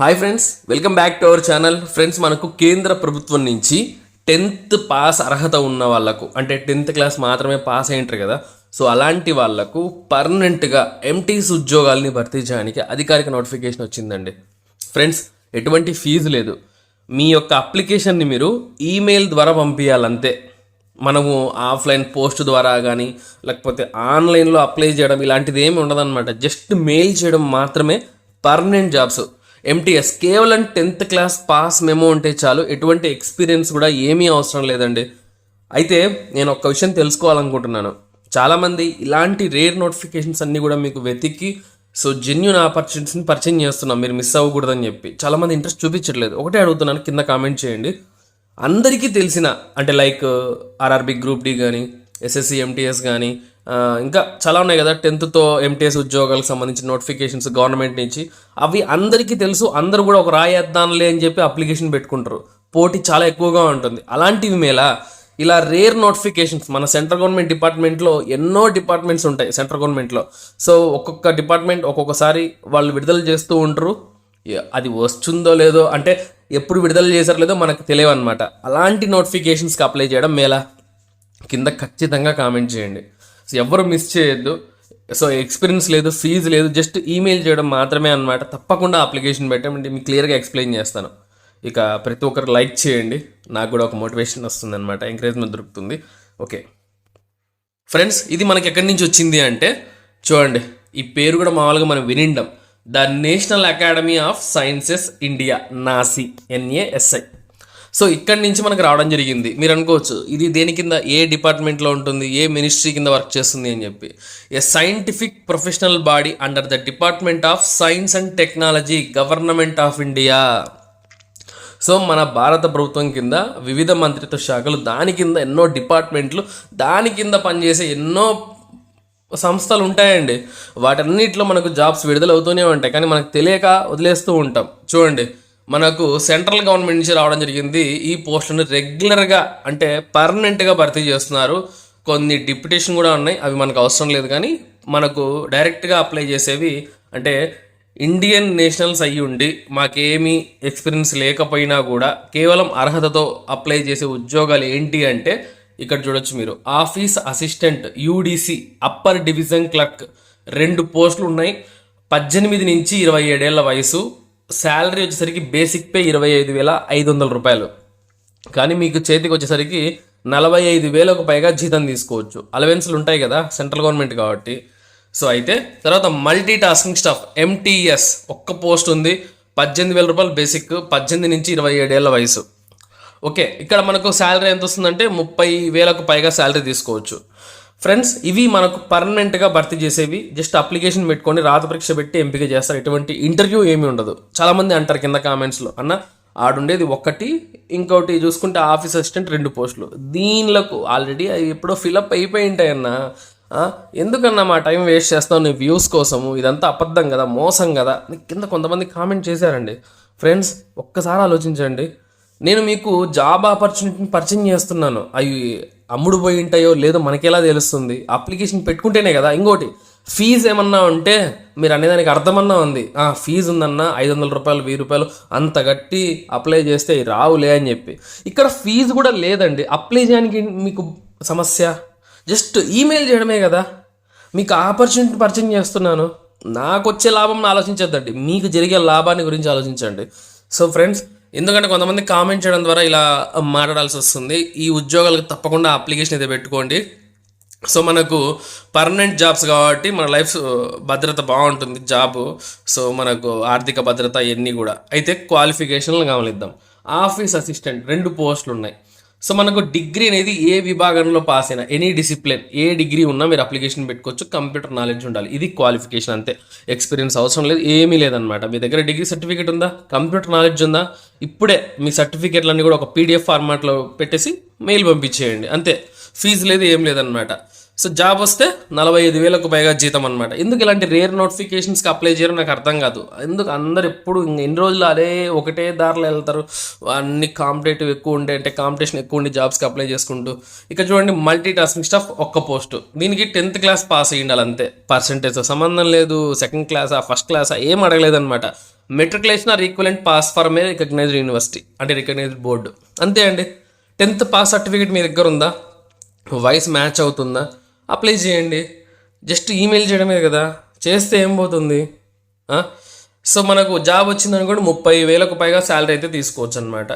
Hi friends, welcome back to our channel. Friends, మనకు కేంద్ర ప్రభుత్వం నుంచి 10th పాస్ అర్హత ఉన్న వాళ్ళకు, అంటే 10th క్లాస్ మాత్రమే పాస్ అయ్యింటారు కదా, సో అలాంటి వాళ్ళకు పర్మనెంట్గా ఎంటీస్ ఉద్యోగాల్ని భర్తీ చేయడానికి అధికారిక నోటిఫికేషన్ వచ్చిందండి. ఫ్రెండ్స్, ఎటువంటి ఫీజు లేదు. మీ యొక్క అప్లికేషన్ని మీరు ఈమెయిల్ ద్వారా పంపించాలంతే. మనము ఆఫ్లైన్ పోస్ట్ ద్వారా కానీ లేకపోతే ఆన్లైన్లో అప్లై చేయడం ఇలాంటిది ఏమి ఉండదన్నమాట. జస్ట్ మెయిల్ చేయడం మాత్రమే. పర్మనెంట్ జాబ్స్, ఎంటీఎస్, కేవలం 10th క్లాస్ పాస్ మెమో ఉంటే చాలు. ఎటువంటి ఎక్స్పీరియన్స్ కూడా ఏమీ అవసరం లేదండి. అయితే నేను ఒక విషయం తెలుసుకోవాలనుకుంటున్నాను. చాలామంది ఇలాంటి రేర్ నోటిఫికేషన్స్ అన్నీ కూడా మీకు వెతికి జెన్యూన్ ఆపర్చునిటీస్ని పరిచయం చేస్తున్నాం, మీరు మిస్ అవ్వకూడదని చెప్పి. చాలామంది ఇంట్రెస్ట్ చూపించట్లేదు. ఒకటే అడుగుతున్నాను, కింద కామెంట్ చేయండి. అందరికీ తెలిసిన, అంటే లైక్ ఆర్ఆర్బి గ్రూప్ డి కానీ, ఎస్ఎస్సి ఎంటీఎస్ కానీ, ఇంకా చాలా ఉన్నాయి కదా 10th ఎంటీఎస్ ఉద్యోగాలకు సంబంధించిన నోటిఫికేషన్స్ గవర్నమెంట్ నుంచి. అవి అందరికీ తెలుసు. అందరూ కూడా ఒక రాయేద్దాంలే అని చెప్పి అప్లికేషన్ పెట్టుకుంటారు. పోటీ చాలా ఎక్కువగా ఉంటుంది. అలాంటివి మేలా ఇలా రేర్ నోటిఫికేషన్స్ మన సెంట్రల్ గవర్నమెంట్ డిపార్ట్మెంట్లో ఎన్నో డిపార్ట్మెంట్స్ ఉంటాయి సెంట్రల్ గవర్నమెంట్లో. సో ఒక్కొక్క డిపార్ట్మెంట్ ఒక్కొక్కసారి వాళ్ళు విడుదల చేస్తూ ఉంటారు. అది వస్తుందో లేదో, అంటే ఎప్పుడు విడుదల చేశారో లేదో మనకు తెలియదు అనమాట. అలాంటి నోటిఫికేషన్స్కి అప్లై చేయడం మేలా? కింద ఖచ్చితంగా కామెంట్ చేయండి. సో ఎవరు మిస్ చేయొద్దు. సో ఎక్స్పీరియన్స్ లేదు, ఫీజు లేదు, జస్ట్ ఈమెయిల్ చేయడం మాత్రమే అనమాట. తప్పకుండా అప్లికేషన్ పెట్టామంటే మీకు క్లియర్గా ఎక్స్ప్లెయిన్ చేస్తాను. ఇక ప్రతి ఒక్కరు లైక్ చేయండి, నాకు కూడా ఒక మోటివేషన్ వస్తుంది అనమాట, ఎంకరేజ్మెంట్ దొరుకుతుంది. ఓకే ఫ్రెండ్స్, ఇది మనకి ఎక్కడి నుంచి వచ్చింది అంటే చూడండి, ఈ పేరు కూడా మామూలుగా మనం వినిండం. The national academy of sciences India, NASI, NASI. So ఇక్కడి నుంచి మనకు రావడం జరిగింది. మీరు అనుకోవచ్చు ఇది దేని కింద, ఏ డిపార్ట్మెంట్లో ఉంటుంది, ఏ మినిస్ట్రీ కింద వర్క్ చేస్తుంది అని చెప్పి. A scientific professional body under the Department of Science and Technology, Government of India. So మన భారత ప్రభుత్వం కింద వివిధ మంత్రిత్వ శాఖలు, దాని కింద ఎన్నో డిపార్ట్మెంట్లు, దాని కింద పనిచేసే ఎన్నో సంస్థలు ఉంటాయండి. వాటన్నిటిలో మనకు జాబ్స్ విడుదలవుతూనే ఉంటాయి, కానీ మనకు తెలియక వదిలేస్తూ ఉంటాం. చూడండి, మనకు సెంట్రల్ గవర్నమెంట్ నుంచి రావడం జరిగింది. ఈ పోస్టులను రెగ్యులర్గా, అంటే పర్మనెంట్గా భర్తీ చేస్తున్నారు. కొన్ని డిప్యుటేషన్ కూడా ఉన్నాయి, అవి మనకు అవసరం లేదు. కానీ మనకు డైరెక్ట్గా అప్లై చేసేవి, అంటే ఇండియన్ నేషనల్స్ అయ్యి ఉండి మాకేమీ ఎక్స్పీరియన్స్ లేకపోయినా కూడా కేవలం అర్హతతో అప్లై చేసే ఉద్యోగాలు ఏంటి అంటే ఇక్కడ చూడొచ్చు మీరు. Office assistant UDC, upper division clerk, 2 పోస్టులు ఉన్నాయి. 18 నుంచి 27 ఏళ్ల వయసు. శాలరీ వచ్చేసరికి బేసిక్ పే 25,500 రూపాయలు. కానీ మీకు చేతికి వచ్చేసరికి 45,000కు పైగా జీతం తీసుకోవచ్చు. అలవెన్స్లు ఉంటాయి కదా సెంట్రల్ గవర్నమెంట్ కాబట్టి. సో అయితే తర్వాత మల్టీ టాస్కింగ్ స్టాఫ్, MTS, ఒక్క పోస్ట్ ఉంది. 18,000 రూపాయలు బేసిక్, 18 నుంచి 27 ఏళ్ల వయసు. ఓకే, ఇక్కడ మనకు శాలరీ ఎంత వస్తుందంటే 30,000కు పైగా శాలరీ తీసుకోవచ్చు. ఫ్రెండ్స్, ఇవి మనకు పర్మనెంట్గా భర్తీ చేసేవి. జస్ట్ అప్లికేషన్ పెట్టుకొని రాత పరీక్ష పెట్టి ఎంపిక చేస్తారు. ఎటువంటి ఇంటర్వ్యూ ఏమీ ఉండదు. చాలామంది అంటారు కింద కామెంట్స్లో, అన్న ఆడుండేది ఒకటి, ఇంకోటి చూసుకుంటే ఆఫీస్ అసిస్టెంట్ 2 పోస్టులు, దీనిలకు ఆల్రెడీ అవి ఎప్పుడో ఫిలప్ అయిపోయి ఉంటాయన్నా, ఎందుకన్నా మా టైం వేస్ట్ చేస్తావు నీ వ్యూస్ కోసము, ఇదంతా అబద్ధం కదా, మోసం కదా. కింద కొంతమంది కామెంట్ చేశారండి. ఫ్రెండ్స్, ఒక్కసారి ఆలోచించండి. నేను మీకు జాబ్ ఆపర్చునిటీని పరిచయం చేస్తున్నాను. అవి అమ్ముడు పోయి ఉంటాయో లేదో మనకెలా తెలుస్తుంది? అప్లికేషన్ పెట్టుకుంటేనే కదా. ఇంకోటి, ఫీజు ఏమన్నా ఉంటే మీరు అనేదానికి అర్థమన్నా ఉంది. ఫీజు ఉందన్నా 500 రూపాయలు, 1000 రూపాయలు అంత కట్టి అప్లై చేస్తే రావులే అని చెప్పి. ఇక్కడ ఫీజు కూడా లేదండి. అప్లై చేయడానికి మీకు సమస్య, జస్ట్ ఈమెయిల్ చేయడమే కదా. మీకు ఆపర్చునిటీ పరిచయం చేస్తున్నాను. నాకు వచ్చే లాభం ఆలోచించద్దండి, మీకు జరిగే లాభాన్ని గురించి ఆలోచించండి. సో ఫ్రెండ్స్, ఎందుకంటే కొంతమంది కామెంట్ చేయడం ద్వారా ఇలా మాట్లాడాల్సి వస్తుంది. ఈ ఉద్యోగాలకు తప్పకుండా అప్లికేషన్ అయితే పెట్టుకోండి. సో మనకు పర్మనెంట్ జాబ్స్ కాబట్టి మన లైఫ్ భద్రత బాగుంటుంది, జాబు. సో మనకు ఆర్థిక భద్రత ఇవన్నీ కూడా. అయితే క్వాలిఫికేషన్లు గమనిద్దాం. ఆఫీస్ అసిస్టెంట్ 2 పోస్టులు ఉన్నాయి. సో మనకు డిగ్రీ అనేది ఏ విభాగంలో పాస్ అయినా, ఎనీ డిసిప్లిన్, ఏ డిగ్రీ ఉన్నా మీరు అప్లికేషన్ పెట్టుకోవచ్చు. కంప్యూటర్ నాలెడ్జ్ ఉండాలి, ఇది క్వాలిఫికేషన్ అంతే. ఎక్స్పీరియన్స్ అవసరం లేదు, ఏమీ లేదనమాట. మీ దగ్గర డిగ్రీ సర్టిఫికేట్ ఉందా, కంప్యూటర్ నాలెడ్జ్ ఉందా, ఇప్పుడే మీ సర్టిఫికేట్లన్నీ కూడా ఒక PDF ఫార్మాట్లో పెట్టేసి మెయిల్ పంపించేయండి, అంతే. ఫీజు లేదు, ఏం లేదనమాట. సో జాబ్ వస్తే 45,000కు పైగా జీతం అనమాట. ఎందుకు ఇలాంటి రేర్ నోటిఫికేషన్స్కి అప్లై చేయడం నాకు అర్థం కాదు. ఎందుకు అందరు ఎప్పుడు ఎన్ని రోజులు అదే ఒకటే దారిలో వెళ్తారు? అన్ని కాంపిటేటివ్ ఎక్కువ ఉండే, అంటే కాంపిటీషన్ ఎక్కువ ఉండి జాబ్స్కి అప్లై చేసుకుంటూ. ఇక చూడండి, మల్టీ టాస్కింగ్ స్టాఫ్, ఒక్క పోస్టు. దీనికి 10th క్లాస్ పాస్ అయ్యి ఉండాలి అంతే. పర్సంటేజ్ సంబంధం లేదు, సెకండ్ క్లాసా ఫస్ట్ క్లాసా ఏం అడగలేదన్నమాట. Matriculation or equivalent pass for a recognised university అంటే రికగ్నైజ్డ్ బోర్డు. అంతే అండి. 10th పాస్ సర్టిఫికేట్ మీ దగ్గర ఉందా, వాయిస్ మ్యాచ్ అవుతుందా, అప్లై చేయండి. జస్ట్ ఈమెయిల్ చేయడమే కదా, చేస్తే ఏం పోతుంది. సో మనకు జాబ్ వచ్చిందనుకోండి 30,000కు పైగా శాలరీ అయితే తీసుకోవచ్చు అనమాట.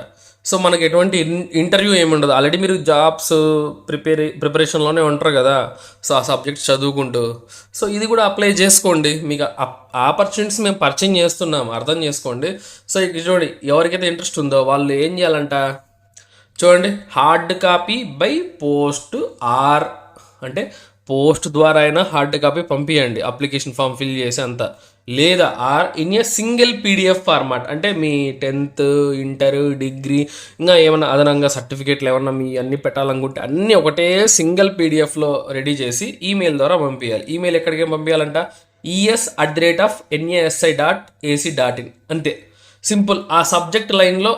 సో మనకి ఎటువంటి ఇంటర్వ్యూ ఏమి ఉండదు. ఆల్రెడీ మీరు జాబ్స్ ప్రిపరేషన్లోనే ఉంటారు కదా, సో ఆ సబ్జెక్ట్ చదువుకుంటూ. సో ఇది కూడా అప్లై చేసుకోండి. మీకు ఆపర్చునిటీస్ మేము పరిచయం చేస్తున్నాం, అర్థం చేసుకోండి. సో ఇక్కడ చూడండి, ఎవరికైతే ఇంట్రెస్ట్ ఉందో వాళ్ళు ఏం చేయాలంట చూడండి. Hard copy by post or అంటే పోస్ట్ ద్వారా అయినా హార్డ్ కాపీ పంపించండి అప్లికేషన్ ఫామ్ ఫిల్ చేసి అంతా, లేదా or in a single PDF format అంటే మీ 10th ఇంటర్ డిగ్రీ ఇంకా ఏమన్నా అదనంగా సర్టిఫికేట్లు ఏమన్నా మీ అన్నీ పెట్టాలనుకుంటే అన్నీ ఒకటే సింగిల్ పీడిఎఫ్లో రెడీ చేసి ఈమెయిల్ ద్వారా పంపించాలి. ఈమెయిల్ ఎక్కడికి పంపించాలంట, es@nasci.ac.in అంతే, సింపుల్. ఆ సబ్జెక్ట్ లైన్లో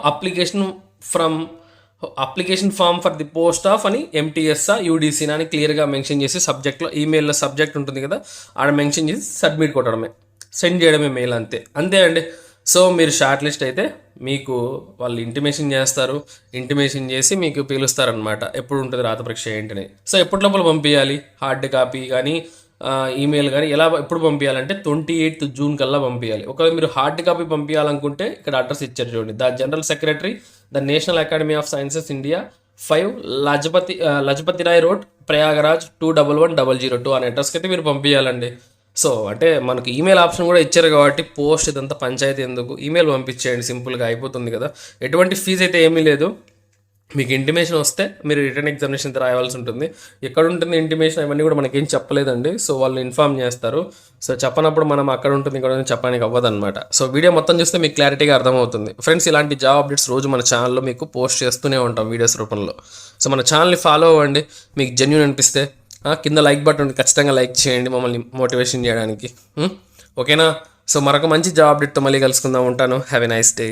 application form for the post of అని ఎంటీఎస్ఆ యూడీసీనా అని క్లియర్గా మెన్షన్ చేసి సబ్జెక్ట్లో ఈమెయిల్లో సబ్జెక్ట్ ఉంటుంది కదా, ఆడ మెన్షన్ చేసి సబ్మిట్ కొట్టడమే, సెండ్ చేయడమే మెయిల్, అంతే అండి. సో మీరు షార్ట్ లిస్ట్ అయితే మీకు వాళ్ళు ఇంటిమేషన్ చేస్తారు, ఇంటిమేషన్ చేసి మీకు పిలుస్తారనమాట ఎప్పుడు ఉంటుంది రాత పరీక్ష ఏంటని. సో ఎప్పటి లోపల పంపించాలి హార్డ్ కాపీ కానీ ఈమెయిల్ కానీ ఎప్పుడు పంపించాలంటే 28th జూన్ కల్లా పంపించాలి. ఒకవేళ మీరు హార్డ్ కాపీ పంపించాలనుకుంటే ఇక్కడ అడ్రస్ ఇచ్చారు చూడండి, the general secretary the national academy of sciences India 5 Lajpat Rai road Prayagraj 211002 అనే అడ్రస్కి అయితే మీరు పంపించాలండి. సో అంటే మనకు ఈమెయిల్ ఆప్షన్ కూడా ఇచ్చారు కాబట్టి పోస్ట్ ఇదంతా పంచాయతీ ఎందుకు, ఈమెయిల్ పంపించేయండి, సింపుల్గా అయిపోతుంది కదా. ఎటువంటి ఫీజు అయితే ఏమీ లేదు. మీకు ఇంటిమేషన్ వస్తే మీరు రిటర్న్ ఎగ్జామినేషన్ రాయవలసి ఉంటుంది. ఎక్కడ ఉంటుంది ఇంటిమేషన్ అవన్నీ కూడా మనకేం చెప్పలేదండి. సో వాళ్ళు ఇన్ఫామ్ చేస్తారు. సో చెప్పనప్పుడు మనం అక్కడ ఉంటుంది ఇక్కడ చెప్పడానికి అవ్వదన్నమాట. సో వీడియో మొత్తం చూస్తే మీకు క్లారిటీగా అర్థమవుతుంది. ఫ్రెండ్స్, ఇలాంటి జాబ్ అప్డేట్స్ రోజు మన ఛానల్లో మీకు పోస్ట్ చేస్తూనే ఉంటాం వీడియోస్ రూపంలో. సో మన ఛానల్ని ఫాలో అవ్వండి. మీకు జెన్యూన్ అనిపిస్తే కింద లైక్ బటన్ ఉంది, ఖచ్చితంగా లైక్ చేయండి మమ్మల్ని మోటివేషన్ చేయడానికి. ఓకేనా? సో మరొక మంచి జాబ్ అప్డేట్తో మళ్ళీ కలుసుకుందాం. ఉంటాను. Have a nice day.